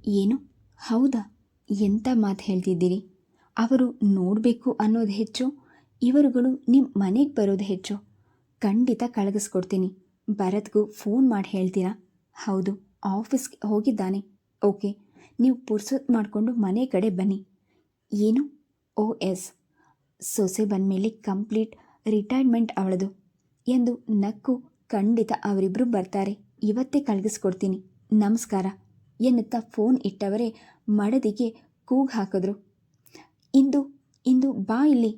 ಏನು? ಹೌದಾ? ಎಂಥ ಮಾತು ಹೇಳ್ತಿದ್ದೀರಿ? ಅವರು ನೋಡಬೇಕು ಅನ್ನೋದು ಹೆಚ್ಚು, ಇವರುಗಳು ನಿಮ್ಮ ಮನೆಗೆ ಬರೋದು ಹೆಚ್ಚು. ಖಂಡಿತ ಕಳಗಿಸ್ಕೊಡ್ತೀನಿ. ಭರತ್ಗೂ ಫೋನ್ ಮಾಡಿ ಹೇಳ್ತೀರಾ? ಹೌದು, ಆಫೀಸ್ಗೆ ಹೋಗಿದ್ದಾನೆ. ಓಕೆ, ನೀವು ಪುರ್ಸೊತ್ತು ಮಾಡಿಕೊಂಡು ಮನೆ ಕಡೆ ಬನ್ನಿ. ಏನು? ಓ ಎಸ್, ಸೊಸೆ ಬಂದಮೇಲೆ ಕಂಪ್ಲೀಟ್ ರಿಟೈರ್ಮೆಂಟ್ ಅವಳದು ಎಂದು ನಕ್ಕು. ಖಂಡಿತ ಅವರಿಬ್ಬರು ಬರ್ತಾರೆ, ಇವತ್ತೇ ಕಳಗಿಸ್ಕೊಡ್ತೀನಿ. ನಮಸ್ಕಾರ ಎನ್ನುತ್ತಾ ಫೋನ್ ಇಟ್ಟವರೇ ಮಡದಿಗೆ ಕೂಗು ಹಾಕಿದ್ರು. ಇಂದು ಇಂದು ಬಾ ಇಲ್ಲಿ.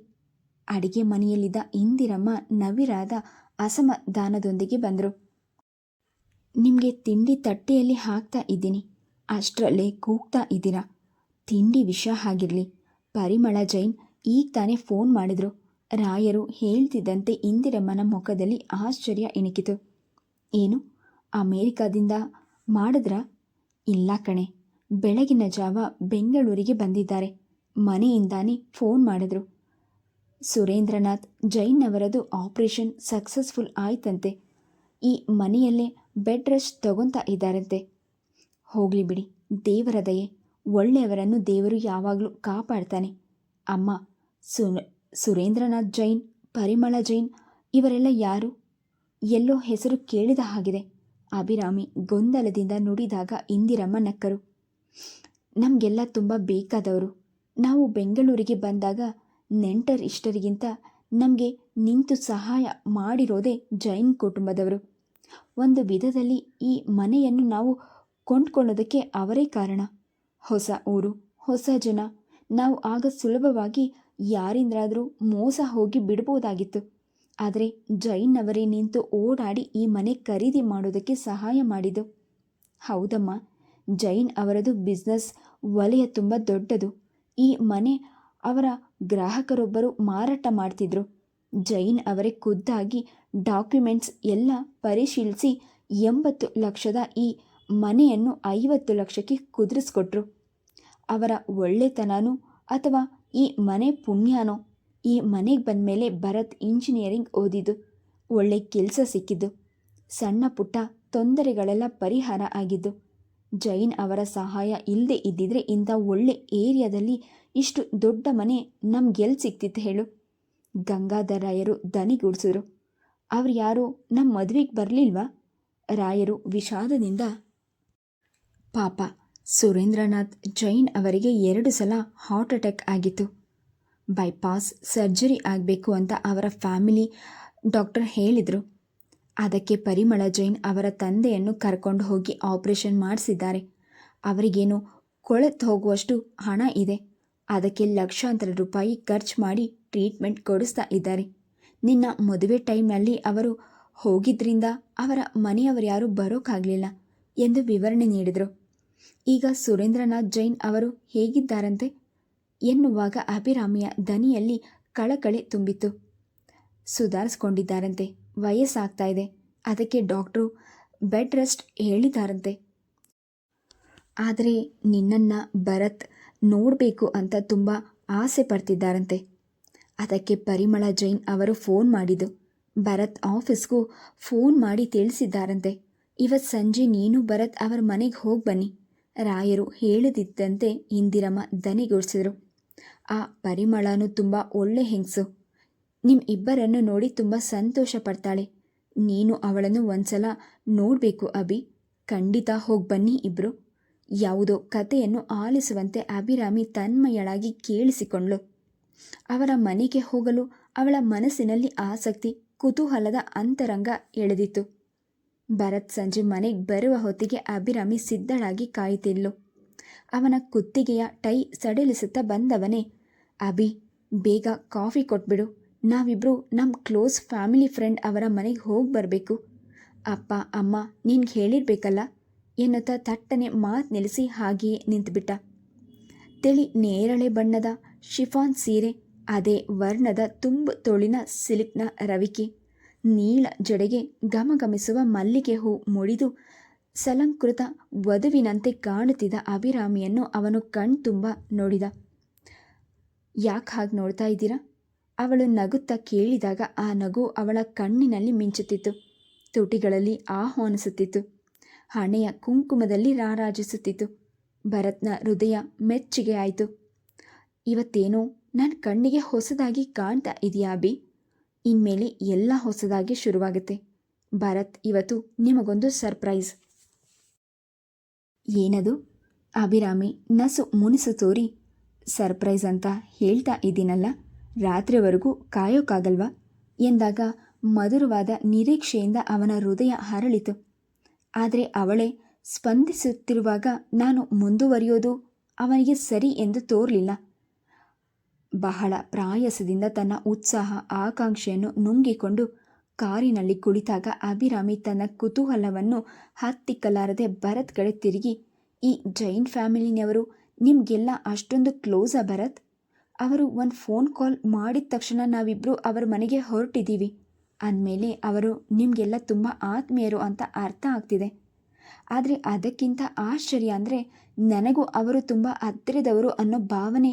ಅಡಿಗೆ ಮನೆಯಲ್ಲಿದ್ದ ಇಂದಿರಮ್ಮ ನವಿರಾದ ಅಸಮಾಧಾನದೊಂದಿಗೆ ಬಂದರು. ನಿಮಗೆ ತಿಂಡಿ ತಟ್ಟೆಯಲ್ಲಿ ಹಾಕ್ತಾ ಇದ್ದೀನಿ, ಅಷ್ಟರಲ್ಲೇ ಕೂಗ್ತಾ ಇದ್ದೀರಾ? ತಿಂಡಿ ವಿಷಯ ಆಗಿರಲಿ. ಪರಿಮಳ ಜೈನ್ ಈಗ ತಾನೇ ಫೋನ್ ಮಾಡಿದ್ರು. ರಾಯರು ಹೇಳ್ತಿದ್ದಂತೆ ಇಂದಿರಮ್ಮನ ಮುಖದಲ್ಲಿ ಆಶ್ಚರ್ಯ ಇಣುಕಿತು. ಏನು, ಅಮೇರಿಕಾದಿಂದ ಮಾಡಿದ್ರಾ? ಇಲ್ಲ ಕಣೆ, ಬೆಳಗಿನ ಜಾವ ಬೆಂಗಳೂರಿಗೆ ಬಂದಿದ್ದಾರೆ. ಮನೆಯಿಂದಾನೇ ಫೋನ್ ಮಾಡಿದ್ರು. ಸುರೇಂದ್ರನಾಥ್ ಜೈನ್ನವರದು ಆಪರೇಷನ್ ಸಕ್ಸಸ್ಫುಲ್ ಆಯ್ತಂತೆ. ಈ ಮನೆಯಲ್ಲೇ ಬೆಡ್ ರೆಸ್ಟ್ ತಗೊತಾ ಇದ್ದಾರಂತೆ. ಹೋಗಲಿ ಬಿಡಿ, ದೇವರ ದಯೆ. ಒಳ್ಳೆಯವರನ್ನು ದೇವರು ಯಾವಾಗಲೂ ಕಾಪಾಡ್ತಾನೆ. ಅಮ್ಮ, ಸುರೇಂದ್ರನಾಥ್ ಜೈನ್, ಪರಿಮಳ ಜೈನ್ ಇವರೆಲ್ಲ ಯಾರು? ಎಲ್ಲೋ ಹೆಸರು ಕೇಳಿದ ಹಾಗಿದೆ. ಅಭಿರಾಮಿ ಗೊಂದಲದಿಂದ ನುಡಿದಾಗ ಇಂದಿರಮ್ಮ ನಕ್ಕರು. ನಮಗೆಲ್ಲ ತುಂಬ ಬೇಕಾದವರು. ನಾವು ಬೆಂಗಳೂರಿಗೆ ಬಂದಾಗ ನೆಂಟರ್ ಇಷ್ಟರಿಗಿಂತ ನಮಗೆ ನಿಂತು ಸಹಾಯ ಮಾಡಿರೋದೇ ಜೈನ್ ಕುಟುಂಬದವರು. ಒಂದು ವಿಧದಲ್ಲಿ ಈ ಮನೆಯನ್ನು ನಾವು ಕೊಂಡ್ಕೊಳ್ಳೋದಕ್ಕೆ ಅವರೇ ಕಾರಣ. ಹೊಸ ಊರು, ಹೊಸ ಜನ. ನಾವು ಆಗ ಸುಲಭವಾಗಿ ಯಾರಿಂದಾದರೂ ಮೋಸ ಹೋಗಿ ಬಿಡ್ಬೋದಾಗಿತ್ತು. ಆದರೆ ಜೈನ್ನವರೇ ನಿಂತು ಓಡಾಡಿ ಈ ಮನೆ ಖರೀದಿ ಮಾಡೋದಕ್ಕೆ ಸಹಾಯ ಮಾಡಿದ್ದು. ಹೌದಮ್ಮ, ಜೈನ್ ಅವರದು ಬಿಸ್ನೆಸ್ ವಲಯ ತುಂಬ ದೊಡ್ಡದು. ಈ ಮನೆ ಅವರ ಗ್ರಾಹಕರೊಬ್ಬರು ಮಾರಾಟ ಮಾಡ್ತಿದ್ರು. ಜೈನ್ ಅವರೇ ಖುದ್ದಾಗಿ ಡಾಕ್ಯುಮೆಂಟ್ಸ್ ಎಲ್ಲ ಪರಿಶೀಲಿಸಿ 80 ಲಕ್ಷದ ಈ ಮನೆಯನ್ನು 50 ಲಕ್ಷಕ್ಕೆ ಕುದುರಿಸ್ಕೊಟ್ರು. ಅವರ ಒಳ್ಳೆತನನೋ ಅಥವಾ ಈ ಮನೆ ಪುಣ್ಯನೋ, ಈ ಮನೆಗೆ ಬಂದಮೇಲೆ ಭರತ್ ಇಂಜಿನಿಯರಿಂಗ್ ಓದಿದ್ದು, ಒಳ್ಳೆ ಕೆಲಸ ಸಿಕ್ಕಿದ್ದು, ಸಣ್ಣ ಪುಟ್ಟ ತೊಂದರೆಗಳೆಲ್ಲ ಪರಿಹಾರ ಆಗಿದ್ದು. ಜೈನ್ ಅವರ ಸಹಾಯ ಇಲ್ಲದೆ ಇದ್ದಿದ್ರೆ ಇಂಥ ಒಳ್ಳೆ ಏರಿಯಾದಲ್ಲಿ ಇಷ್ಟು ದೊಡ್ಡ ಮನೆ ನಮ್ಗೆಲ್ಲಿ ಸಿಕ್ತಿತ್ತು ಹೇಳು? ಗಂಗಾಧರ ರಾಯರು ದನಿಗೂಡಿಸಿದ್ರು. ಅವ್ರು ಯಾರು ನಮ್ಮ ಮದುವೆಗೆ ಬರಲಿಲ್ವಾ? ರಾಯರು ವಿಷಾದದಿಂದ, ಪಾಪ, ಸುರೇಂದ್ರನಾಥ್ ಜೈನ್ ಅವರಿಗೆ 2 ಸಲ ಹಾರ್ಟ್ ಅಟ್ಯಾಕ್ ಆಗಿತ್ತು. ಬೈಪಾಸ್ ಸರ್ಜರಿ ಆಗಬೇಕು ಅಂತ ಅವರ ಫ್ಯಾಮಿಲಿ ಡಾಕ್ಟರ್ ಹೇಳಿದರು. ಅದಕ್ಕೆ ಪರಿಮಳ ಜೈನ್ ಅವರ ತಂದೆಯನ್ನು ಕರ್ಕೊಂಡು ಹೋಗಿ ಆಪರೇಷನ್ ಮಾಡಿಸಿದ್ದಾರೆ. ಅವರಿಗೇನು ಕೊಳೆತು ಹೋಗುವಷ್ಟು ಹಣ ಇದೆ. ಅದಕ್ಕೆ ಲಕ್ಷಾಂತರ ರೂಪಾಯಿ ಖರ್ಚು ಮಾಡಿ ಟ್ರೀಟ್ಮೆಂಟ್ ಕೊಡಿಸ್ತಾ ಇದ್ದಾರೆ. ನಿನ್ನ ಮದುವೆ ಟೈಮ್ನಲ್ಲಿ ಅವರು ಹೋಗಿದ್ರಿಂದ ಅವರ ಮನೆಯವರು ಯಾರೂ ಬರೋಕ್ಕಾಗಲಿಲ್ಲ ಎಂದು ವಿವರಣೆ ನೀಡಿದರು. ಈಗ ಸುರೇಂದ್ರನಾಥ್ ಜೈನ್ ಅವರು ಹೇಗಿದ್ದಾರಂತೆ ಎನ್ನುವಾಗ ಅಭಿರಾಮಿಯ ದನಿಯಲ್ಲಿ ಕಳಕಳಿ ತುಂಬಿತ್ತು. ಸುಧಾರಿಸ್ಕೊಂಡಿದ್ದಾರಂತೆ. ವಯಸ್ಸಾಗ್ತಾ ಇದೆ, ಅದಕ್ಕೆ ಡಾಕ್ಟ್ರು ಬೆಡ್ ರೆಸ್ಟ್ ಹೇಳಿದಾರಂತೆ. ಆದರೆ ನಿನ್ನನ್ನು ಭರತ್ ನೋಡಬೇಕು ಅಂತ ತುಂಬ ಆಸೆ ಪಡ್ತಿದ್ದಾರಂತೆ. ಅದಕ್ಕೆ ಪರಿಮಳ ಜೈನ್ ಅವರು ಫೋನ್ ಮಾಡಿದ್ದು. ಭರತ್ ಆಫೀಸ್ಗೂ ಫೋನ್ ಮಾಡಿ ತಿಳಿಸಿದ್ದಾರಂತೆ. ಇವತ್ತು ಸಂಜೆ ನೀನು ಭರತ್ ಅವರ ಮನೆಗೆ ಹೋಗಿ ಬನ್ನಿ. ರಾಯರು ಹೇಳಿದಂತೆ ಇಂದಿರಮ್ಮ ದನಿಗೂಡಿಸಿದ್ರು. ಆ ಪರಿಮಳನೂ ತುಂಬ ಒಳ್ಳೆ ಹೆಂಗಸು. ನಿಮ್ಮ ಇಬ್ಬರನ್ನು ನೋಡಿ ತುಂಬ ಸಂತೋಷ ಪಡ್ತಾಳೆ. ನೀನು ಅವಳನ್ನು ಒಂದ್ಸಲ ನೋಡಬೇಕು ಅಭಿ. ಖಂಡಿತ ಹೋಗಿ ಬನ್ನಿ ಇಬ್ಬರು. ಯಾವುದೋ ಕಥೆಯನ್ನು ಆಲಿಸುವಂತೆ ಅಭಿರಾಮಿ ತನ್ಮಯಳಾಗಿ ಕೇಳಿಸಿಕೊಂಡ್ಳು. ಅವರ ಮನೆಗೆ ಹೋಗಲು ಅವಳ ಮನಸ್ಸಿನಲ್ಲಿ ಆಸಕ್ತಿ, ಕುತೂಹಲದ ಅಂತರಂಗ ಎಳೆದಿತ್ತು. ಭರತ್ ಸಂಜೆ ಮನೆಗೆ ಬರುವ ಹೊತ್ತಿಗೆ ಅಭಿರಾಮಿ ಸಿದ್ಧಳಾಗಿ ಕಾಯುತ್ತಿದ್ಲು. ಅವನ ಕುತ್ತಿಗೆಯ ಟೈ ಸಡಿಲಿಸುತ್ತಾ ಬಂದವನೇ, ಅಭಿ, ಬೇಗ ಕಾಫಿ ಕೊಟ್ಬಿಡು. ನಾವಿಬ್ಬರು ನಮ್ಮ ಕ್ಲೋಸ್ ಫ್ಯಾಮಿಲಿ ಫ್ರೆಂಡ್ ಅವರ ಮನೆಗೆ ಹೋಗಿ ಬರಬೇಕು. ಅಪ್ಪ ಅಮ್ಮ ನಿನ್ಗೆ ಹೇಳಿರ್ಬೇಕಲ್ಲ ಎನ್ನುತ್ತಾ ತಟ್ಟನೆ ಮಾತು ನಿಲ್ಲಿಸಿ ಹಾಗೆಯೇ ನಿಂತುಬಿಟ್ಟ. ತಿಳಿ ನೇರಳೆ ಬಣ್ಣದ ಶಿಫಾನ್ ಸೀರೆ, ಅದೇ ವರ್ಣದ ತುಂಬು ತೋಳಿನ ಸಿಲ್ಕ್ನ ರವಿಕೆ, ನೀಳ ಜಡೆಗೆ ಘಮಘಮಿಸುವ ಮಲ್ಲಿಗೆ ಹೂ ಮುಡಿದು ಸಲಂಕೃತ ವಧುವಿನಂತೆ ಕಾಣುತ್ತಿದ್ದ ಅಭಿರಾಮಿಯನ್ನು ಅವನು ಕಣ್ತುಂಬ ನೋಡಿದ. ಯಾಕೆ ಹಾಗೆ ನೋಡ್ತಾ ಇದ್ದೀರಾ? ಅವಳು ನಗುತ್ತಾ ಕೇಳಿದಾಗ ಆ ನಗು ಅವಳ ಕಣ್ಣಿನಲ್ಲಿ ಮಿಂಚುತ್ತಿತ್ತು, ತುಟಿಗಳಲ್ಲಿ ಆಹ್ವಾನಿಸುತ್ತಿತ್ತು, ಹಣೆಯ ಕುಂಕುಮದಲ್ಲಿ ರಾರಾಜಿಸುತ್ತಿತ್ತು. ಭರತ್ನ ಹೃದಯ ಮೆಚ್ಚುಗೆ ಆಯಿತು. ಇವತ್ತೇನೋ ನನ್ನ ಕಣ್ಣಿಗೆ ಹೊಸದಾಗಿ ಕಾಣ್ತಾ ಇದೆಯಾ ಅಭಿ? ಇನ್ಮೇಲೆ ಎಲ್ಲ ಹೊಸದಾಗಿ ಶುರುವಾಗುತ್ತೆ. ಭರತ್, ಇವತ್ತು ನಿಮಗೊಂದು ಸರ್ಪ್ರೈಸ್. ಏನದು? ಅಭಿರಾಮಿ ನಸು ಮುನಿಸು ತೋರಿ, ಸರ್ಪ್ರೈಸ್ ಅಂತ ಹೇಳ್ತಾ ಇದ್ದೀನಲ್ಲ, ರಾತ್ರಿವರೆಗೂ ಕಾಯೋಕ್ಕಾಗಲ್ವಾ ಎಂದಾಗ ಮಧುರವಾದ ನಿರೀಕ್ಷೆಯಿಂದ ಅವನ ಹೃದಯ ಹರಳಿತು. ಆದರೆ ಅವಳೇ ಸ್ಪಂದಿಸುತ್ತಿರುವಾಗ ನಾನು ಮುಂದುವರಿಯೋದು ಅವನಿಗೆ ಸರಿ ಎಂದು ತೋರಲಿಲ್ಲ. ಬಹಳ ಪ್ರಾಯಸದಿಂದ ತನ್ನ ಉತ್ಸಾಹ ಆಕಾಂಕ್ಷೆಯನ್ನು ನುಂಗಿಕೊಂಡು ಕಾರಿನಲ್ಲಿ ಕುಳಿತಾಗ ಅಭಿರಾಮಿ ತನ್ನ ಕುತೂಹಲವನ್ನು ಹತ್ತಿಕ್ಕಲಾರದೆ ಭರತ್ ಕಡೆ ತಿರುಗಿ, ಈ ಜೈನ್ ಫ್ಯಾಮಿಲಿನವರು ನಿಮಗೆಲ್ಲ ಅಷ್ಟೊಂದು ಕ್ಲೋಸಾ ಭರತ್? ಅವರು ಒಂದು ಫೋನ್ ಕಾಲ್ ಮಾಡಿದ ತಕ್ಷಣ ನಾವಿಬ್ಬರು ಅವರ ಮನೆಗೆ ಹೊರಟಿದ್ದೀವಿ ಅಂದಮೇಲೆ ಅವರು ನಿಮಗೆಲ್ಲ ತುಂಬ ಆತ್ಮೀಯರು ಅಂತ ಅರ್ಥ ಆಗ್ತಿದೆ. ಆದರೆ ಅದಕ್ಕಿಂತ ಆಶ್ಚರ್ಯ ಅಂದರೆ ನನಗೂ ಅವರು ತುಂಬ ಹತ್ತಿರದವರು ಅನ್ನೋ ಭಾವನೆ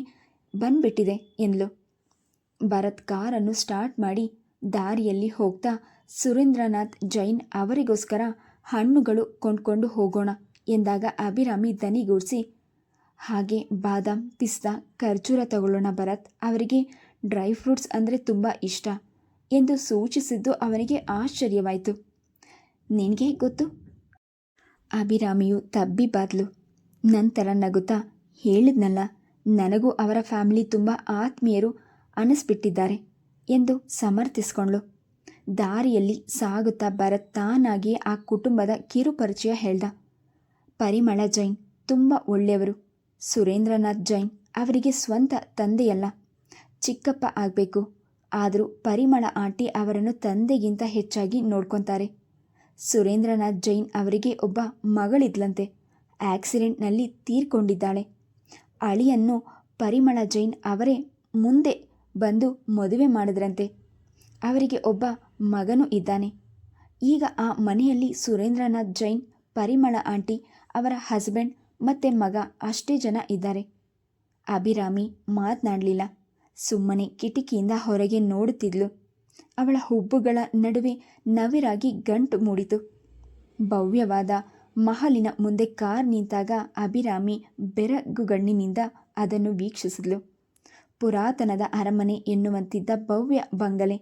ಬಂದ್ಬಿಟ್ಟಿದೆ ಎಂದ್ಲು. ಭರತ್ ಕಾರನ್ನು ಸ್ಟಾರ್ಟ್ ಮಾಡಿ ದಾರಿಯಲ್ಲಿ ಹೋಗ್ತಾ, ಸುರೇಂದ್ರನಾಥ್ ಜೈನ್ ಅವರಿಗೋಸ್ಕರ ಹಣ್ಣುಗಳು ಕೊಂಡ್ಕೊಂಡು ಹೋಗೋಣ ಎಂದಾಗ ಅಭಿರಾಮಿ ದನಿಗೂಡಿಸಿ, ಹಾಗೆ ಬಾದಾಮ್, ಪಿಸ್ತಾ, ಖರ್ಜೂರ ತಗೊಳ್ಳೋಣ ಭರತ್, ಅವರಿಗೆ ಡ್ರೈ ಫ್ರೂಟ್ಸ್ ಅಂದರೆ ತುಂಬ ಇಷ್ಟ ಎಂದು ಸೂಚಿಸಿದ್ದು ಅವನಿಗೆ ಆಶ್ಚರ್ಯವಾಯಿತು. ನಿನಗೆ ಗೊತ್ತು? ಅಭಿರಾಮಿಯು ತಬ್ಬಿ ಬಾದ್ಲು. ನಂತರ ನಗುತ್ತಾ ಹೇಳಿದ್ನಲ್ಲ, ನನಗೂ ಅವರ ಫ್ಯಾಮಿಲಿ ತುಂಬ ಆತ್ಮೀಯರು ಅನ್ನಿಸ್ಬಿಟ್ಟಿದ್ದಾರೆ ಎಂದು ಸಮರ್ಥಿಸ್ಕೊಂಡ್ಳು. ದಾರಿಯಲ್ಲಿ ಸಾಗುತ್ತಾ ಭರತ್ ತಾನಾಗಿಯೇ ಆ ಕುಟುಂಬದ ಕಿರುಪರಿಚಯ ಹೇಳ್ದ. ಪರಿಮಳ ಜೈನ್ ತುಂಬ ಒಳ್ಳೆಯವರು. ಸುರೇಂದ್ರನಾಥ್ ಜೈನ್ ಅವರಿಗೆ ಸ್ವಂತ ತಂದೆಯಲ್ಲ, ಚಿಕ್ಕಪ್ಪ ಆಗಬೇಕು. ಆದರೂ ಪರಿಮಳ ಆಂಟಿ ಅವರನ್ನು ತಂದೆಗಿಂತ ಹೆಚ್ಚಾಗಿ ನೋಡ್ಕೊತಾರೆ. ಸುರೇಂದ್ರನಾಥ್ ಜೈನ್ ಅವರಿಗೆ ಒಬ್ಬ ಮಗಳಿದ್ಲಂತೆ, ಆಕ್ಸಿಡೆಂಟ್ನಲ್ಲಿ ತೀರ್ಕೊಂಡಿದ್ದಾಳೆ. ಅಳಿಯನ್ನು ಪರಿಮಳ ಜೈನ್ ಅವರೇ ಮುಂದೆ ಬಂದು ಮದುವೆ ಮಾಡಿದ್ರಂತೆ. ಅವರಿಗೆ ಒಬ್ಬ ಮಗನೂ ಇದ್ದಾನೆ. ಈಗ ಆ ಮನೆಯಲ್ಲಿ ಸುರೇಂದ್ರನಾಥ್ ಜೈನ್, ಪರಿಮಳ ಆಂಟಿ, ಅವರ ಹಸ್ಬೆಂಡ್ ಮತ್ತು ಮಗ ಅಷ್ಟೇ ಜನ ಇದ್ದಾರೆ. ಅಭಿರಾಮಿ ಮಾತನಾಡಲಿಲ್ಲ. ಸುಮ್ಮನೆ ಕಿಟಕಿಯಿಂದ ಹೊರಗೆ ನೋಡುತ್ತಿದ್ಲು. ಅವಳ ಹುಬ್ಬುಗಳ ನಡುವೆ ನವಿರಾಗಿ ಗಂಟು ಮೂಡಿತು. ಭವ್ಯವಾದ ಮಹಲಿನ ಮುಂದೆ ಕಾರ್ ನಿಂತಾಗ ಅಭಿರಾಮಿ ಬೆರಗುಗಣ್ಣಿನಿಂದ ಅದನ್ನು ವೀಕ್ಷಿಸಿದ್ಲು. ಪುರಾತನದ ಅರಮನೆ ಎನ್ನುವಂತಿದ್ದ ಭವ್ಯ ಬಂಗಲೆ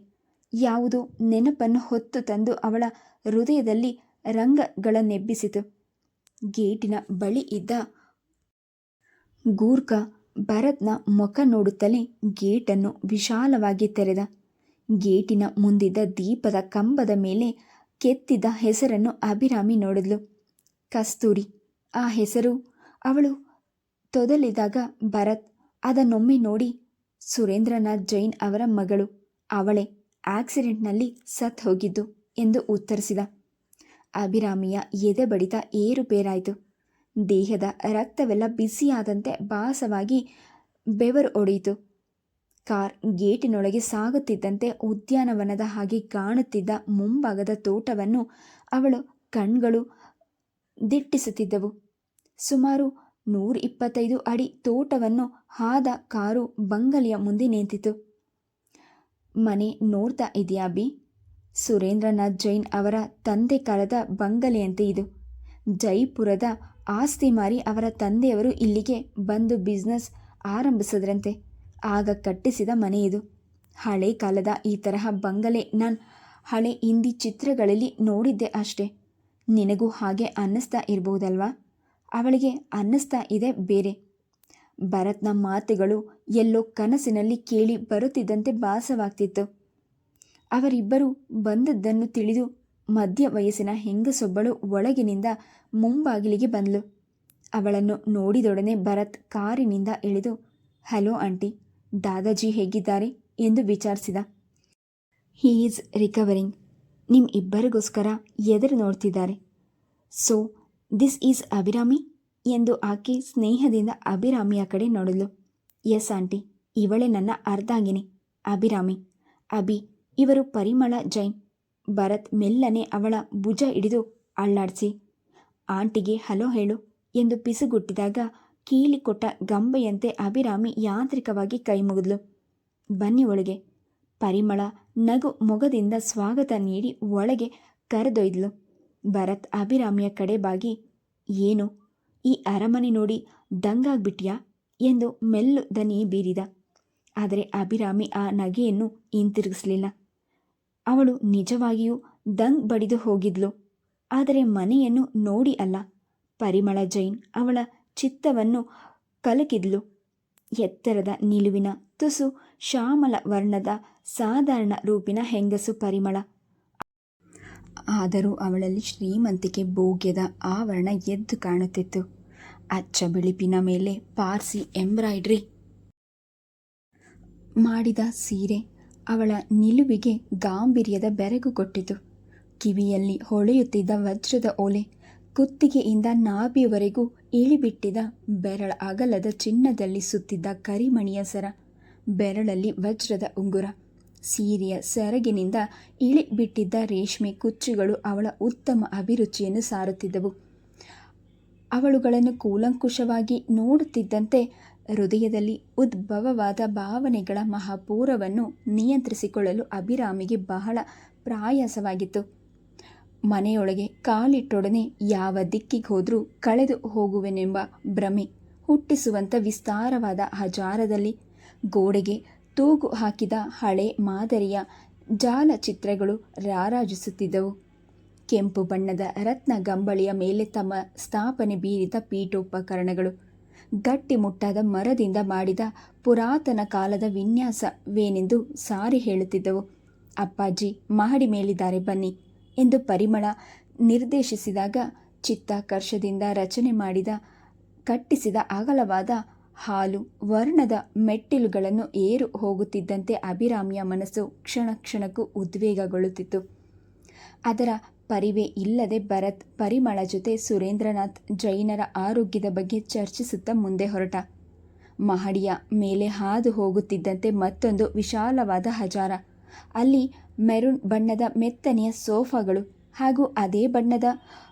ಯಾವುದೋ ನೆನಪನ್ನು ಹೊತ್ತು ತಂದು ಅವಳ ಹೃದಯದಲ್ಲಿ ರಂಗಗಳನ್ನೆಬ್ಬಿಸಿತು. ಗೇಟಿನ ಬಳಿ ಇದ್ದ ಗೂರ್ಖ ಭರತ್ನ ಮುಖ ನೋಡುತ್ತಲೇ ಗೇಟನ್ನು ವಿಶಾಲವಾಗಿ ತೆರೆದ. ಗೇಟಿನ ಮುಂದಿದ್ದ ದೀಪದ ಕಂಬದ ಮೇಲೆ ಕೆತ್ತಿದ ಹೆಸರನ್ನು ಅಭಿರಾಮಿ ನೋಡಿದ್ಲು. ಕಸ್ತೂರಿ. ಆ ಹೆಸರು ಅವಳು ತೊದಲಿದಾಗ ಭರತ್ ಅದನ್ನೊಮ್ಮೆ ನೋಡಿ, ಸುರೇಂದ್ರನಾಥ್ ಜೈನ್ ಅವರ ಮಗಳು, ಅವಳೇ ಆಕ್ಸಿಡೆಂಟ್ನಲ್ಲಿ ಸತ್ತು ಹೋಗಿದ್ದು ಎಂದು ಉತ್ತರಿಸಿದ. ಅಭಿರಾಮಿಯ ಎದೆ ಬಡಿತ ಏರುಪೇರಾಯಿತು. ದೇಹದ ರಕ್ತವೆಲ್ಲ ಬಿಸಿಯಾದಂತೆ ಭಾಸವಾಗಿ ಬೆವರು ಒಡೆಯಿತು. ಕಾರ್ ಗೇಟಿನೊಳಗೆ ಸಾಗುತ್ತಿದ್ದಂತೆ ಉದ್ಯಾನವನದ ಹಾಗೆ ಕಾಣುತ್ತಿದ್ದ ಮುಂಭಾಗದ ತೋಟವನ್ನು ಅವಳ ಕಣ್ಗಳು ದಿಟ್ಟಿಸುತ್ತಿದ್ದವು. ಸುಮಾರು 125 ಅಡಿ ತೋಟವನ್ನು ಹಾದ ಕಾರು ಬಂಗಲೆಯ ಮುಂದೆ ನಿಂತಿತು. ಮನೆ ನೋಡ್ತಾ ಇದೆಯಾ ಅಭಿ? ಸುರೇಂದ್ರನಾಥ್ ಜೈನ್ ಅವರ ತಂದೆ ಕಾಲದ ಬಂಗಲೆಯಂತೆ ಇದು. ಜೈಪುರದ ಆಸ್ತಿ ಮಾರಿ ಅವರ ತಂದೆಯವರು ಇಲ್ಲಿಗೆ ಬಂದು ಬಿಸ್ನೆಸ್ ಆರಂಭಿಸಿದ್ರಂತೆ. ಆಗ ಕಟ್ಟಿಸಿದ ಮನೆ ಇದು. ಹಳೆ ಕಾಲದ ಈ ತರಹ ಬಂಗಲೆ ನಾನು ಹಳೆ ಹಿಂದಿ ಚಿತ್ರಗಳಲ್ಲಿ ನೋಡಿದ್ದೆ ಅಷ್ಟೇ. ನಿನಗೂ ಹಾಗೆ ಅನ್ನಿಸ್ತಾ ಇರಬಹುದಲ್ವಾ? ಅವಳಿಗೆ ಅನ್ನಿಸ್ತಾ ಇದೆ ಬೇರೆ. ಭರತ್ನ ಮಾತುಗಳು ಎಲ್ಲೋ ಕನಸಿನಲ್ಲಿ ಕೇಳಿ ಬರುತ್ತಿದ್ದಂತೆ ಭಾಸವಾಗ್ತಿತ್ತು. ಅವರಿಬ್ಬರು ಬಂದದ್ದನ್ನು ತಿಳಿದು ಮಧ್ಯ ವಯಸ್ಸಿನ ಹೆಂಗಸೊಬ್ಬಳು ಒಳಗಿನಿಂದ ಮುಂಬಾಗಿಲಿಗೆ ಬಂದಳು. ಅವಳನ್ನು ನೋಡಿದೊಡನೆ ಭರತ್ ಕಾರಿನಿಂದ ಇಳಿದು, ಹಲೋ ಆಂಟಿ, ದಾದಾಜಿ ಹೇಗಿದ್ದಾರೆ ಎಂದು ವಿಚಾರಿಸಿದ. He is recovering. ನಿಮ್ಮ ಇಬ್ಬರಿಗೋಸ್ಕರ ಎದುರು ನೋಡ್ತಿದ್ದಾರೆ. ಸೊ ದಿಸ್ ಈಸ್ ಅಭಿರಾಮಿ ಎಂದು ಆಕೆ ಸ್ನೇಹದಿಂದ ಅಭಿರಾಮಿಯ ಕಡೆ ನೋಡಿದ್ಲು. ಎಸ್ ಆಂಟಿ, ಇವಳೇ ನನ್ನ ಅರ್ಧಾಂಗಿನಿ ಅಭಿರಾಮಿ. ಅಭಿ, ಇವರು ಪರಿಮಳ ಜೈನ್. ಭರತ್ ಮೆಲ್ಲನೆ ಅವಳ ಭುಜ ಹಿಡಿದು ಅಳ್ಳಾಡಿಸಿ, ಆಂಟಿಗೆ ಹಲೋ ಹೇಳು ಎಂದು ಪಿಸುಗುಟ್ಟಿದಾಗ ಕೀಲಿಕೊಟ್ಟ ಗಂಬೆಯಂತೆ ಅಭಿರಾಮಿ ಯಾಂತ್ರಿಕವಾಗಿ ಕೈ ಮುಗಿದ್ಲು. ಬನ್ನಿ ಒಳಗೆ. ಪರಿಮಳ ನಗು ಮೊಗದಿಂದ ಸ್ವಾಗತ ನೀಡಿ ಒಳಗೆ ಕರೆದೊಯ್ದಳು. ಭರತ್ ಅಭಿರಾಮಿಯ ಕಡೆ ಬಾಗಿ, ಏನು ಈ ಅರಮನೆ ನೋಡಿ ದಂಗಾಗ್ಬಿಟ್ಯಾ ಎಂದು ಮೆಲ್ಲು ದನಿ ಬೀರಿದ. ಆದರೆ ಅಭಿರಾಮಿ ಆ ನಗೆಯನ್ನು ಹಿಂತಿರುಗಿಸಲಿಲ್ಲ. ಅವಳು ನಿಜವಾಗಿಯೂ ದಂಗ್ ಬಡಿದು ಹೋಗಿದ್ಲು. ಆದರೆ ಮನೆಯನ್ನು ನೋಡಿ ಅಲ್ಲ. ಪರಿಮಳ ಜೈನ್ ಅವಳ ಚಿತ್ತವನ್ನು ಕಲಕಿದ್ಲು. ಎತ್ತರದ ನಿಲುವಿನ ತುಸು ಶ್ಯಾಮಲ ವರ್ಣದ ಸಾಧಾರಣ ರೂಪಿನ ಹೆಂಗಸು ಪರಿಮಳ. ಆದರೂ ಅವಳಲ್ಲಿ ಶ್ರೀಮಂತಿಕೆ ಭೋಗ್ಯದ ಆವರಣ ಎದ್ದು ಕಾಣುತ್ತಿತ್ತು. ಅಚ್ಚ ಬಿಳುಪಿನ ಮೇಲೆ ಪಾರ್ಸಿ ಎಂಬ್ರಾಯ್ಡ್ರಿ ಮಾಡಿದ ಸೀರೆ ಅವಳ ನಿಲುವಿಗೆ ಗಾಂಭೀರ್ಯದ ಬೆರಗು ಕೊಟ್ಟಿತು. ಕಿವಿಯಲ್ಲಿ ಹೊಳೆಯುತ್ತಿದ್ದ ವಜ್ರದ ಓಲೆ, ಕುತ್ತಿಗೆಯಿಂದ ನಾಭಿಯವರೆಗೂ ಇಳಿಬಿಟ್ಟಿದ ಬೆರಳ ಅಗಲದ ಚಿನ್ನದಲ್ಲಿ ಸುತ್ತಿದ್ದ ಕರಿಮಣಿಯ ಸರ, ಬೆರಳಲ್ಲಿ ವಜ್ರದ ಉಂಗುರ, ಸೀರೆಯ ಸೆರಗಿನಿಂದ ಇಳಿಬಿಟ್ಟಿದ್ದ ರೇಷ್ಮೆ ಕುಚ್ಚುಗಳು ಅವಳ ಉತ್ತಮ ಅಭಿರುಚಿಯನ್ನು ಸಾರುತ್ತಿದ್ದವು. ಅವಳುಗಳನ್ನು ಕೂಲಂಕುಷವಾಗಿ ನೋಡುತ್ತಿದ್ದಂತೆ ಹೃದಯದಲ್ಲಿ ಉದ್ಭವವಾದ ಭಾವನೆಗಳ ಮಹಾಪೂರವನ್ನು ನಿಯಂತ್ರಿಸಿಕೊಳ್ಳಲು ಅಭಿರಾಮಿಗೆ ಬಹಳ ಪ್ರಯಾಸವಾಗಿತ್ತು. ಮನೆಯೊಳಗೆ ಕಾಲಿಟ್ಟೊಡನೆ ಯಾವ ದಿಕ್ಕಿಗೆ ಹೋದರೂ ಕಳೆದು ಹೋಗುವೆನೆಂಬ ಭ್ರಮೆ ಹುಟ್ಟಿಸುವಂಥ ವಿಸ್ತಾರವಾದ ಹಜಾರದಲ್ಲಿ ಗೋಡೆಗೆ ತೂಗು ಹಾಕಿದ ಹಳೆ ಮಾದರಿಯ ಜಾಲಚಿತ್ರಗಳು ರಾರಾಜಿಸುತ್ತಿದ್ದವು. ಕೆಂಪು ಬಣ್ಣದ ರತ್ನ ಗಂಬಳಿಯ ಮೇಲೆ ತಮ್ಮ ಸ್ಥಾಪನೆ ಬೀರಿದ ಪೀಠೋಪಕರಣಗಳು ಗಟ್ಟಿಮುಟ್ಟಾದ ಮರದಿಂದ ಮಾಡಿದ ಪುರಾತನ ಕಾಲದ ವಿನ್ಯಾಸವೇನೆಂದು ಸಾರಿ ಹೇಳುತ್ತಿದ್ದವು. ಅಪ್ಪಾಜಿ ಮಹಡಿ ಮೇಲಿದ್ದಾರೆ ಬನ್ನಿ ಎಂದು ಪರಿಮಳ ನಿರ್ದೇಶಿಸಿದಾಗ ಚಿತ್ತಾಕರ್ಷದಿಂದ ರಚನೆ ಮಾಡಿದ ಕಟ್ಟಿಸಿದ ಅಗಲವಾದ ಹಾಲು ವರ್ಣದ ಮೆಟ್ಟಿಲುಗಳನ್ನು ಏರು ಹೋಗುತ್ತಿದ್ದಂತೆ ಅಭಿರಾಮಿಯ ಮನಸ್ಸು ಕ್ಷಣ ಕ್ಷಣಕ್ಕೂ ಉದ್ವೇಗಗೊಳ್ಳುತ್ತಿತ್ತು. ಅದರ ಪರಿವೇ ಇಲ್ಲದೆ ಭರತ್ ಪರಿಮಳ ಜೊತೆ ಸುರೇಂದ್ರನಾಥ್ ಜೈನರ ಆರೋಗ್ಯದ ಬಗ್ಗೆ ಚರ್ಚಿಸುತ್ತಾ ಮುಂದೆ ಹೊರಟ. ಮಹಡಿಯ ಮೇಲೆ ಹಾದು ಹೋಗುತ್ತಿದ್ದಂತೆ ಮತ್ತೊಂದು ವಿಶಾಲವಾದ ಹಜಾರ. ಅಲ್ಲಿ ಮೆರೂನ್ ಬಣ್ಣದ ಮೆತ್ತನೆಯ ಸೋಫಾಗಳು ಹಾಗೂ ಅದೇ ಬಣ್ಣದ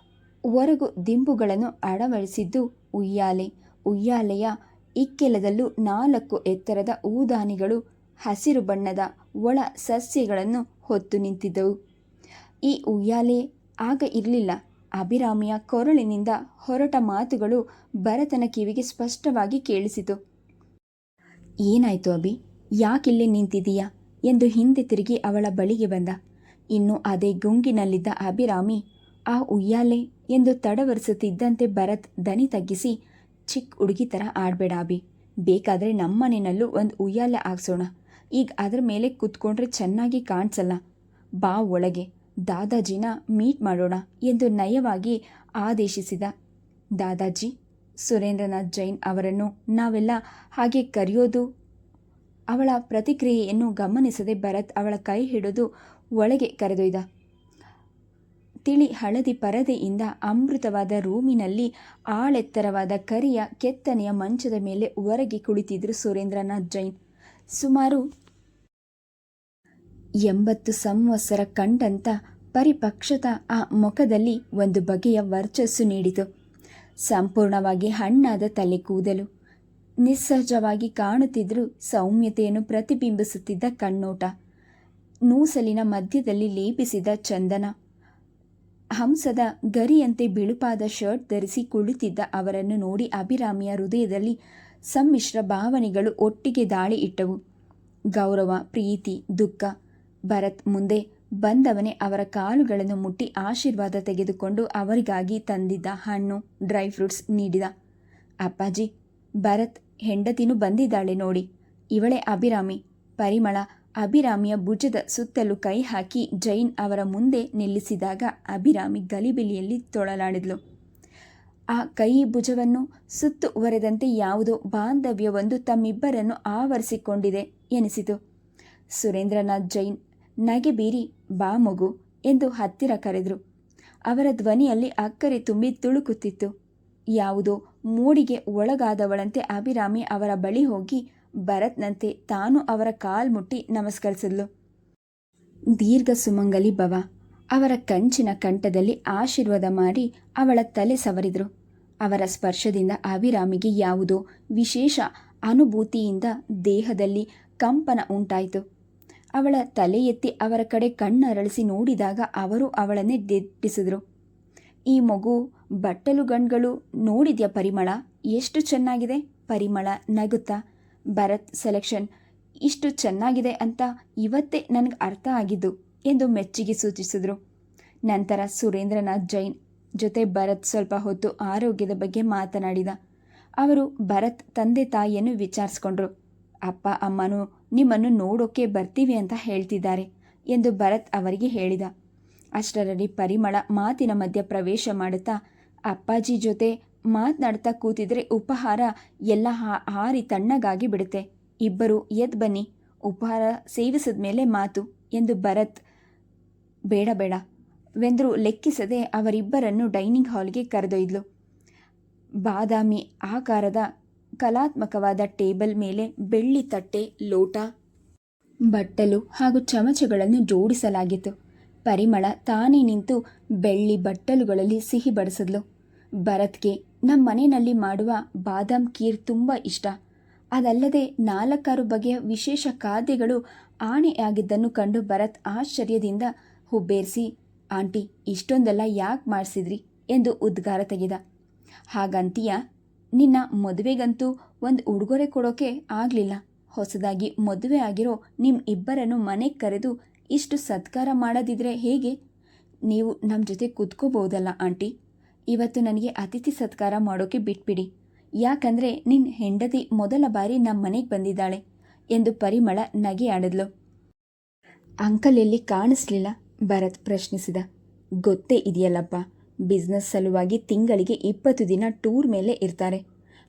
ಒರಗು ದಿಂಬುಗಳನ್ನು ಅಳವಡಿಸಿದ್ದು ಉಯ್ಯಾಲೆಯ ಇಕ್ಕೆಲದಲ್ಲೂ 4 ಎತ್ತರದ ಊದಾನಿಗಳು ಹಸಿರು ಬಣ್ಣದ ಒಳ ಸಸ್ಯಗಳನ್ನು ಹೊತ್ತು ನಿಂತಿದ್ದವು. ಈ ಉಯ್ಯಾಲೆ ಆಗ ಇರಲಿಲ್ಲ. ಅಭಿರಾಮಿಯ ಕೊರಳಿನಿಂದ ಹೊರಟ ಮಾತುಗಳು ಭರತನ ಕಿವಿಗೆ ಸ್ಪಷ್ಟವಾಗಿ ಕೇಳಿಸಿತು. ಏನಾಯ್ತು ಅಭಿ, ಯಾಕಿಲ್ಲೇ ನಿಂತಿದೀಯಾ ಎಂದು ಹಿಂದೆ ತಿರುಗಿ ಅವಳ ಬಳಿಗೆ ಬಂದ. ಇನ್ನು ಅದೇ ಗುಂಗಿನಲ್ಲಿದ್ದ ಅಭಿರಾಮಿ ಆ ಉಯ್ಯಾಲೆ ಎಂದು ತಡವರಿಸುತ್ತಿದ್ದಂತೆ ಭರತ್ ದನಿ ತಗ್ಗಿಸಿ, ಚಿಕ್ಕ ಹುಡುಗಿ ಥರ ಆಡಬೇಡ ಅಭಿ, ಬೇಕಾದರೆ ನಮ್ಮನೆಯಲ್ಲೂ ಒಂದು ಉಯ್ಯಾಲೆ ಹಾಕ್ಸೋಣ. ಈಗ ಅದರ ಮೇಲೆ ಕೂತ್ಕೊಂಡ್ರೆ ಚೆನ್ನಾಗಿ ಕಾಣಿಸಲ್ಲ. ಬಾ ಒಳಗೆ, ದಾದಾಜಿನ ಮೀಟ್ ಮಾಡೋಣ ಎಂದು ನಯವಾಗಿ ಆದೇಶಿಸಿದ. ದಾದಾಜಿ? ಸುರೇಂದ್ರನಾಥ್ ಜೈನ್ ಅವರನ್ನು ನಾವೆಲ್ಲ ಹಾಗೆ ಕರೆಯೋದು? ಅವಳ ಪ್ರತಿಕ್ರಿಯೆಯನ್ನು ಗಮನಿಸದೆ ಭರತ್ ಅವಳ ಕೈ ಹಿಡಿದು ಒಳಗೆ ಕರೆದೊಯ್ದ. ತಿಳಿ ಹಳದಿ ಪರದೆಯಿಂದ ಅಮೃತವಾದ ರೂಮಿನಲ್ಲಿ ಆಳೆತ್ತರವಾದ ಕರಿಯ ಕೆತ್ತನೆಯ ಮಂಚದ ಮೇಲೆ ಹೊರಗೆ ಕುಳಿತಿದ್ರು ಸುರೇಂದ್ರನಾಥ್ ಜೈನ್. ಸುಮಾರು 80 ಸಂವತ್ಸರ ಕಂಡಂಥ ಪರಿಪಕ್ಷತ ಆ ಮುಖದಲ್ಲಿ ಒಂದು ಬಗೆಯ ವರ್ಚಸ್ಸು ನೀಡಿತು. ಸಂಪೂರ್ಣವಾಗಿ ಹಣ್ಣಾದ ತಲೆ ಕೂದಲು, ನಿಸ್ಸಹಜವಾಗಿ ಕಾಣುತ್ತಿದ್ದರೂ ಸೌಮ್ಯತೆಯನ್ನು ಪ್ರತಿಬಿಂಬಿಸುತ್ತಿದ್ದ ಕಣ್ಣೋಟ, ನೂಸಲಿನ ಮಧ್ಯದಲ್ಲಿ ಲೇಪಿಸಿದ ಚಂದನ, ಹಂಸದ ಗರಿಯಂತೆ ಬಿಳುಪಾದ ಶರ್ಟ್ ಧರಿಸಿ ಕುಳಿತಿದ್ದ ಅವರನ್ನು ನೋಡಿ ಅಭಿರಾಮಿಯ ಹೃದಯದಲ್ಲಿ ಸಮ್ಮಿಶ್ರ ಭಾವನೆಗಳು ಒಟ್ಟಿಗೆ ದಾಳಿ ಇಟ್ಟವು. ಗೌರವ, ಪ್ರೀತಿ, ದುಃಖ. ಭರತ್ ಮುಂದೆ ಬಂದವನೇ ಅವರ ಕಾಲುಗಳನ್ನು ಮುಟ್ಟಿ ಆಶೀರ್ವಾದ ತೆಗೆದುಕೊಂಡು ಅವರಿಗಾಗಿ ತಂದಿದ್ದ ಹಣ್ಣು, ಡ್ರೈ ಫ್ರೂಟ್ಸ್ ನೀಡಿದ. ಅಪ್ಪಾಜಿ, ಭರತ್ ಹೆಂಡತಿನೂ ಬಂದಿದ್ದಾಳೆ ನೋಡಿ, ಇವಳೇ ಅಭಿರಾಮಿ. ಪರಿಮಳ ಅಭಿರಾಮಿಯ ಭುಜದ ಸುತ್ತಲೂ ಕೈ ಹಾಕಿ ಜೈನ್ ಅವರ ಮುಂದೆ ನಿಲ್ಲಿಸಿದಾಗ ಅಭಿರಾಮಿ ಗಲಿಬಿಲಿಯಲ್ಲಿ ತೊಳಲಾಡಿದ್ಲು. ಆ ಕೈ ಭುಜವನ್ನು ಸುತ್ತುವರೆದಂತೆ ಯಾವುದೋ ಬಾಂಧವ್ಯವೊಂದು ತಮ್ಮಿಬ್ಬರನ್ನು ಆವರಿಸಿಕೊಂಡಿದೆ ಎನಿಸಿತು. ಸುರೇಂದ್ರನಾಥ್ ಜೈನ್ ನಗೆ ಬೀರಿ, ಬಾ ಮಗು ಎಂದು ಹತ್ತಿರ ಕರೆದರು. ಅವರ ಧ್ವನಿಯಲ್ಲಿ ಅಕ್ಕರೆ ತುಂಬಿ ತುಳುಕುತ್ತಿತ್ತು. ಯಾವುದೋ ಮೂಡಿಗೆ ಒಳಗಾದವಳಂತೆ ಅಭಿರಾಮಿ ಅವರ ಬಳಿ ಹೋಗಿ ಭರತ್ನಂತೆ ತಾನು ಅವರ ಕಾಲ್ಮುಟ್ಟಿ ನಮಸ್ಕರಿಸಿದ್ಲು. ದೀರ್ಘ ಸುಮಂಗಲಿ ಭವ. ಅವರ ಕಂಚಿನ ಕಂಠದಲ್ಲಿ ಆಶೀರ್ವಾದ ಮಾಡಿ ಅವಳ ತಲೆ ಸವರಿದ್ರು. ಅವರ ಸ್ಪರ್ಶದಿಂದ ಅಭಿರಾಮಿಗೆ ಯಾವುದೋ ವಿಶೇಷ ಅನುಭೂತಿಯಿಂದ ದೇಹದಲ್ಲಿ ಕಂಪನ ಉಂಟಾಯಿತು. ಅವಳ ತಲೆ ಎತ್ತಿ ಅವರ ಕಡೆ ಕಣ್ಣರಳಿಸಿ ನೋಡಿದಾಗ ಅವರು ಅವಳನ್ನೇ ದಿಟ್ಟಿಸಿದ್ರು. ಈ ಮಗು ಬಟ್ಟಲು ಗಂಡುಗಳು ನೋಡಿದ್ಯಾ ಪರಿಮಳ, ಎಷ್ಟು ಚೆನ್ನಾಗಿದೆ. ಪರಿಮಳ ನಗುತ್ತಾ, ಭರತ್ ಸೆಲೆಕ್ಷನ್ ಇಷ್ಟು ಚೆನ್ನಾಗಿದೆ ಅಂತ ಇವತ್ತೇ ನನಗೆ ಅರ್ಥ ಆಗಿದ್ದು ಎಂದು ಮೆಚ್ಚುಗೆ ಸೂಚಿಸಿದ್ರು. ನಂತರ ಸುರೇಂದ್ರನಾಥ್ ಜೈನ್ ಜೊತೆ ಭರತ್ ಸ್ವಲ್ಪ ಹೊತ್ತು ಆರೋಗ್ಯದ ಬಗ್ಗೆ ಮಾತನಾಡಿದ. ಅವರು ಭರತ್ ತಂದೆ ತಾಯಿಯನ್ನು ವಿಚಾರಿಸ್ಕೊಂಡ್ರು. ಅಪ್ಪ ಅಮ್ಮನೂ ನಿಮ್ಮನ್ನು ನೋಡೋಕೆ ಬರ್ತೀವಿ ಅಂತ ಹೇಳ್ತಿದ್ದಾರೆ ಎಂದು ಭರತ್ ಅವರಿಗೆ ಹೇಳಿದ. ಅಷ್ಟರಲ್ಲಿ ಪರಿಮಳ ಮಾತಿನ ಮಧ್ಯ ಪ್ರವೇಶ ಮಾಡುತ್ತಾ, ಅಪ್ಪಾಜಿ ಜೊತೆ ಮಾತನಾಡ್ತಾ ಕೂತಿದ್ರೆ ಉಪಹಾರ ಎಲ್ಲ ಹಾರಿ ತಣ್ಣಗಾಗಿ ಬಿಡುತ್ತೆ. ಇಬ್ಬರು ಎದ್ದು ಬನ್ನಿ, ಉಪಹಾರ ಸೇವಿಸಿದ ಮೇಲೆ ಮಾತು ಎಂದು ಭರತ್ ಬೇಡ ಬೇಡ ವೆಂದರೂ ಲೆಕ್ಕಿಸದೆ ಅವರಿಬ್ಬರನ್ನು ಡೈನಿಂಗ್ ಹಾಲ್ಗೆ ಕರೆದೊಯ್ದಳು. ಬಾದಾಮಿ ಆಕಾರದ ಕಲಾತ್ಮಕವಾದ ಟೇಬಲ್ ಮೇಲೆ ಬೆಳ್ಳಿ ತಟ್ಟೆ, ಲೋಟ, ಬಟ್ಟಲು ಹಾಗೂ ಚಮಚಗಳನ್ನು ಜೋಡಿಸಲಾಗಿತ್ತು. ಪರಿಮಳ ತಾನೇ ನಿಂತು ಬೆಳ್ಳಿ ಬಟ್ಟಲುಗಳಲ್ಲಿ ಸಿಹಿ ಬಡಿಸಿದ್ಲು. ಭರತ್ಗೆ ನಮ್ಮ ಮನೆಯಲ್ಲಿ ಮಾಡುವ ಬಾದಾಮ್ ಖೀರ್ ತುಂಬ ಇಷ್ಟ. ಅದಲ್ಲದೆ 4-6 ಬಗೆಯ ವಿಶೇಷ ಖಾದ್ಯಗಳು ಆಣೆಯಾಗಿದ್ದನ್ನು ಕಂಡು ಭರತ್ ಆಶ್ಚರ್ಯದಿಂದ ಹುಬ್ಬೇರಿಸಿ, ಆಂಟಿ ಇಷ್ಟೊಂದೆಲ್ಲ ಯಾಕೆ ಮಾಡಿಸಿದ್ರಿ ಎಂದು ಉದ್ಗಾರ ತೆಗೆದ. ಹಾಗಂತೀಯ, ನಿನ್ನ ಮದುವೆಗಂತೂ ಒಂದು ಉಡುಗೊರೆ ಕೊಡೋಕೆ ಆಗಲಿಲ್ಲ. ಹೊಸದಾಗಿ ಮದುವೆ ಆಗಿರೋ ನಿಮ್ಮ ಇಬ್ಬರನ್ನು ಮನೆಗೆ ಕರೆದು ಇಷ್ಟು ಸತ್ಕಾರ ಮಾಡೋದಿದ್ರೆ ಹೇಗೆ? ನೀವು ನಮ್ಮ ಜೊತೆ ಕೂತ್ಕೋಬೋದಲ್ಲ ಆಂಟಿ. ಇವತ್ತು ನನಗೆ ಅತಿಥಿ ಸತ್ಕಾರ ಮಾಡೋಕೆ ಬಿಟ್ಬಿಡಿ. ಯಾಕಂದರೆ ನಿನ್ನ ಹೆಂಡತಿ ಮೊದಲ ಬಾರಿ ನಮ್ಮ ಮನೆಗೆ ಬಂದಿದ್ದಾಳೆ ಎಂದು ಪರಿಮಳ ನಗೆ ಆಡಿದ್ಲು. ಅಂಕಲ್ ಎಲ್ಲಿ ಕಾಣಿಸ್ಲಿಲ್ಲ? ಭರತ್ ಪ್ರಶ್ನಿಸಿದ. ಗೊತ್ತೇ ಇದೆಯಲ್ಲಪ್ಪ, ಬಿಸ್ನೆಸ್ ಸಲುವಾಗಿ ತಿಂಗಳಿಗೆ 20 ದಿನ ಟೂರ್ ಮೇಲೆ ಇರ್ತಾರೆ.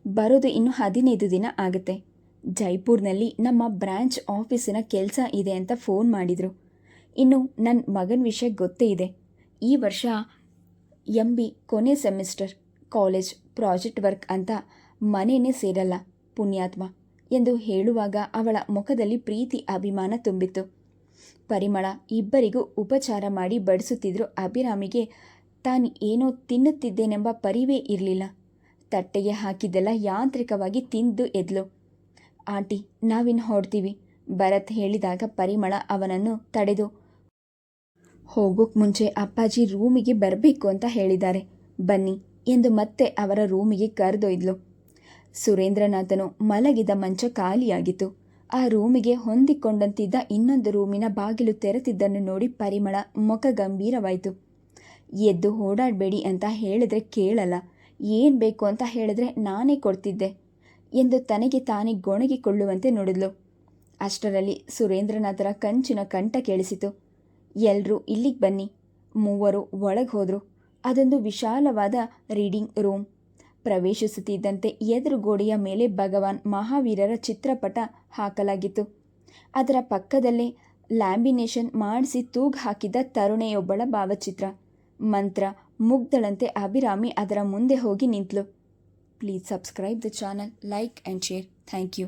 ಬರೋದು ಇನ್ನು 15 ದಿನ ಆಗುತ್ತೆ. ಜೈಪುರ್ನಲ್ಲಿ ನಮ್ಮ ಬ್ರಾಂಚ್ ಆಫೀಸಿನ ಕೆಲಸ ಇದೆ ಅಂತ ಫೋನ್ ಮಾಡಿದರು. ಇನ್ನು ನನ್ನ ಮಗನ ವಿಷಯ ಗೊತ್ತೇ ಇದೆ. ಈ ವರ್ಷ MB ಕೊನೆ ಸೆಮಿಸ್ಟರ್, ಕಾಲೇಜ್ ಪ್ರಾಜೆಕ್ಟ್ ವರ್ಕ್ ಅಂತ ಮನೆಯೇ ಸೇರಲ್ಲ ಪುಣ್ಯಾತ್ಮ ಎಂದು ಹೇಳುವಾಗ ಅವಳ ಮುಖದಲ್ಲಿ ಪ್ರೀತಿ ಅಭಿಮಾನ ತುಂಬಿತ್ತು. ಪರಿಮಳ ಇಬ್ಬರಿಗೂ ಉಪಚಾರ ಮಾಡಿ ಬಡಿಸುತ್ತಿದ್ದರೂ ಅಭಿರಾಮಿಗೆ ತಾನು ಏನೋ ತಿನ್ನುತ್ತಿದ್ದೇನೆಂಬ ಪರಿವೇ ಇರಲಿಲ್ಲ. ತಟ್ಟೆಗೆ ಹಾಕಿದ್ದೆಲ್ಲ ಯಾಂತ್ರಿಕವಾಗಿ ತಿಂದು ಎದ್ಲು. ಆಂಟಿ ನಾವಿನ್ನು ಹೊರಡ್ತೀವಿ ಭರತ್ ಹೇಳಿದಾಗ ಪರಿಮಳ ಅವನನ್ನು ತಡೆದು, ಹೋಗೋಕ್ಕೆ ಮುಂಚೆ ಅಪ್ಪಾಜಿ ರೂಮಿಗೆ ಬರಬೇಕು ಅಂತ ಹೇಳಿದ್ದಾರೆ, ಬನ್ನಿ ಎಂದು ಮತ್ತೆ ಅವರ ರೂಮಿಗೆ ಕರೆದೊಯ್ದಳು. ಸುರೇಂದ್ರನಾಥನು ಮಲಗಿದ ಮಂಚ ಖಾಲಿಯಾಗಿತ್ತು. ಆ ರೂಮಿಗೆ ಹೊಂದಿಕೊಂಡಂತಿದ್ದ ಇನ್ನೊಂದು ರೂಮಿನ ಬಾಗಿಲು ತೆರೆದಿದ್ದನ್ನು ನೋಡಿ ಪರಿಮಳ ಮುಖ ಗಂಭೀರವಾಯಿತು. ಎದ್ದು ಓಡಾಡಬೇಡಿ ಅಂತ ಹೇಳಿದ್ರೆ ಕೇಳಲ್ಲ, ಏನು ಬೇಕು ಅಂತ ಹೇಳಿದ್ರೆ ನಾನೇ ಕೊಡ್ತಿದ್ದೆ ಎಂದು ತನಗೆ ತಾನೇ ಗೊಣಗಿಕೊಳ್ಳುವಂತೆ ನೋಡಿದ್ಲು. ಅಷ್ಟರಲ್ಲಿ ಸುರೇಂದ್ರನಾಥರ ಕಂಚಿನ ಕಂಠ ಕೇಳಿಸಿತು. ಎಲ್ಲರೂ ಇಲ್ಲಿಗೆ ಬನ್ನಿ. ಮೂವರು ಒಳಗೆ ಹೋದರು. ಅದೊಂದು ವಿಶಾಲವಾದ ರೀಡಿಂಗ್ ರೂಮ್. ಪ್ರವೇಶಿಸುತ್ತಿದ್ದಂತೆ ಎದುರು ಗೋಡೆಯ ಮೇಲೆ ಭಗವಾನ್ ಮಹಾವೀರರ ಚಿತ್ರಪಟ ಹಾಕಲಾಗಿತ್ತು. ಅದರ ಪಕ್ಕದಲ್ಲೇ ಲ್ಯಾಮಿನೇಷನ್ ಮಾಡಿಸಿ ತೂಗು ಹಾಕಿದ್ದ ತರುಣೆಯೊಬ್ಬಳ ಭಾವಚಿತ್ರ. ಮಂತ್ರ ಮುಗ್ಧಳಂತೆ ಅಭಿರಾಮಿ ಅದರ ಮುಂದೆ ಹೋಗಿ ನಿಂತಳು. Please subscribe the channel, like and share. Thank you.